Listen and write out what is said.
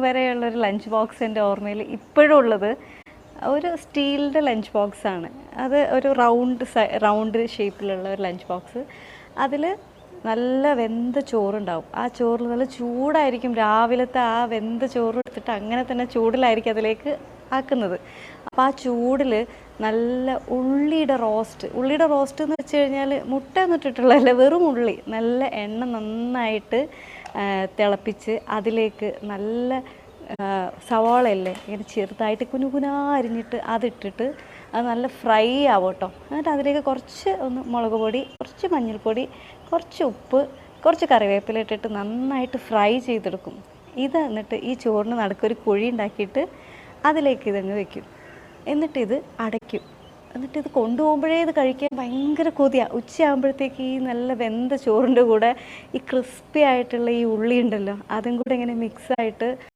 വരെയുള്ളൊരു lunch box എൻ്റെ ഓർമ്മയിൽ ഇപ്പോഴും ഉള്ളത് ഒരു സ്റ്റീലിൻ്റെ ലഞ്ച് ബോക്സാണ്. അത് ഒരു റൗണ്ട് ഷേപ്പിലുള്ള ഒരു ലഞ്ച് ബോക്സ്. അതിൽ നല്ല വെന്ത ചോറുണ്ടാവും. ആ ചോറിൽ നല്ല ചൂടായിരിക്കും. രാവിലത്തെ ആ വെന്ത ചോറ് എടുത്തിട്ട് അങ്ങനെ തന്നെ ചൂടിലായിരിക്കും അതിലേക്ക് ആക്കുന്നത്. അപ്പോൾ ആ ചൂടിൽ നല്ല ഉള്ളിയുടെ റോസ്റ്റ് എന്ന് വെച്ച് കഴിഞ്ഞാൽ മുട്ടയൊന്നും ഇട്ടിട്ടുള്ളതല്ല, വെറും ഉള്ളി നല്ല എണ്ണ നന്നായിട്ട് തിളപ്പിച്ച് അതിലേക്ക് നല്ല സവാളയല്ലേ ഇങ്ങനെ ചെറുതായിട്ട് കുനുകുനാ അരിഞ്ഞിട്ട് അതിട്ടിട്ട് അത് നല്ല ഫ്രൈ ആവും കേട്ടോ. എന്നിട്ട് അതിലേക്ക് കുറച്ച് മുളക് പൊടി, കുറച്ച് മഞ്ഞൾപ്പൊടി, കുറച്ച് ഉപ്പ്, കുറച്ച് കറിവേപ്പില ഇട്ടിട്ട് നന്നായിട്ട് ഫ്രൈ ചെയ്തെടുക്കും. ഇത് എന്നിട്ട് ഈ ചോറിന് നടുക്കൊരു കുഴി ഉണ്ടാക്കിയിട്ട് അതിലേക്ക് ഇതങ്ങ് വെക്കും. എന്നിട്ട് ഇത് അടയ്ക്കും. എന്നിട്ട് ഇത് കൊണ്ടുപോകുമ്പോഴേ ഇത് കഴിക്കാൻ ഭയങ്കര കൊതിയാണ്. ഉച്ചയാകുമ്പോഴത്തേക്ക് ഈ നല്ല വെന്ത ചോറിൻ്റെ കൂടെ ഈ ക്രിസ്പി ആയിട്ടുള്ള ഈ ഉള്ളി ഉണ്ടല്ലോ അതും കൂടെ ഇങ്ങനെ മിക്സായിട്ട്